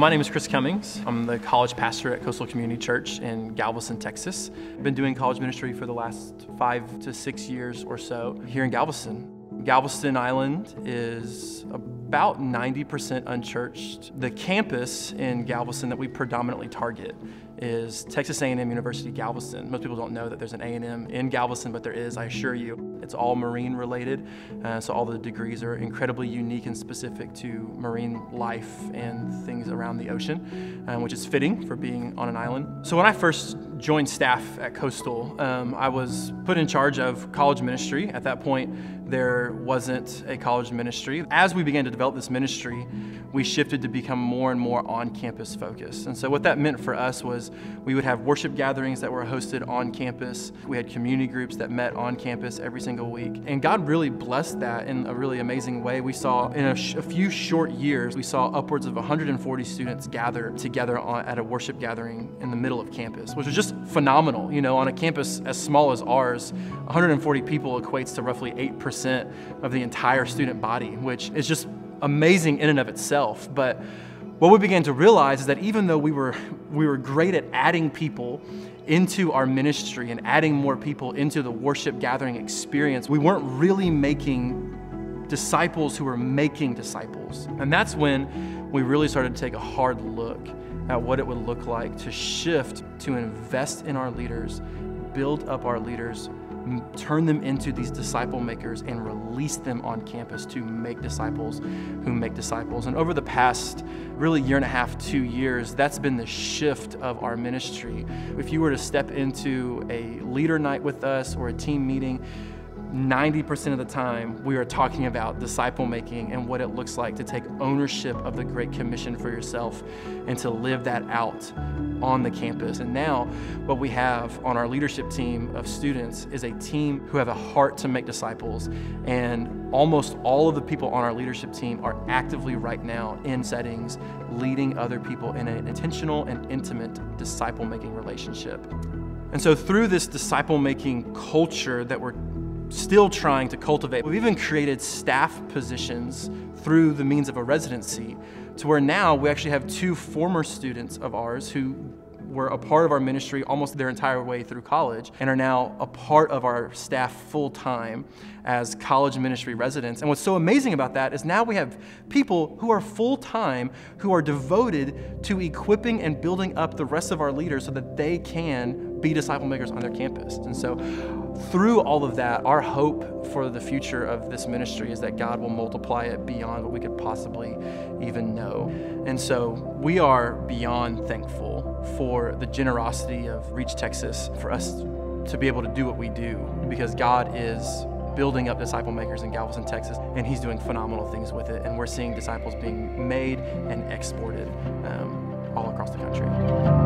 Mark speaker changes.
Speaker 1: My name is Chris Cummings. I'm the college pastor at Coastal Community Church in Galveston, Texas. I've been doing college ministry for the last 5 to 6 years or so here in Galveston. Galveston Island is about 90% unchurched. The campus in Galveston that we predominantly target is Texas A&M University Galveston. Most people don't know that there's an A&M in Galveston, but there is, I assure you. It's all marine related, so all the degrees are incredibly unique and specific to marine life and things around the ocean, which is fitting for being on an island. So when I first joined staff at Coastal, I was put in charge of college ministry. At that point, there wasn't a college ministry. As we began to develop this ministry, we shifted to become more and more on-campus focused. And so what that meant for us was we would have worship gatherings that were hosted on campus. We had community groups that met on campus every single week. And God really blessed that in a really amazing way. We saw in a few short years, we saw upwards of 140 students gather together at a worship gathering in the middle of campus, which was just phenomenal. You know, on a campus as small as ours, 140 people equates to roughly 8% of the entire student body, which is just amazing in and of itself. But what we began to realize is that even though we were great at adding people into our ministry and adding more people into the worship gathering experience, we weren't really making disciples who were making disciples. And that's when we really started to take a hard look at what it would look like to shift, to invest in our leaders, build up our leaders, turn them into these disciple makers and release them on campus to make disciples who make disciples. And over the past really year and a half, 2 years, that's been the shift of our ministry. If you were to step into a leader night with us or a team meeting, 90% of the time, we are talking about disciple making and what it looks like to take ownership of the Great Commission for yourself and to live that out on the campus. And now what we have on our leadership team of students is a team who have a heart to make disciples. And almost all of the people on our leadership team are actively right now in settings, leading other people in an intentional and intimate disciple making relationship. And so through this disciple making culture that we're still trying to cultivate, we've even created staff positions through the means of a residency to where now we actually have 2 former students of ours who were a part of our ministry almost their entire way through college and are now a part of our staff full-time as college ministry residents. And what's so amazing about that is now we have people who are full-time, who are devoted to equipping and building up the rest of our leaders so that they can be disciple makers on their campus. And so through all of that, our hope for the future of this ministry is that God will multiply it beyond what we could possibly even know. And so we are beyond thankful for the generosity of Reach Texas, for us to be able to do what we do, because God is building up disciple makers in Galveston, Texas, and He's doing phenomenal things with it. And we're seeing disciples being made and exported all across the country.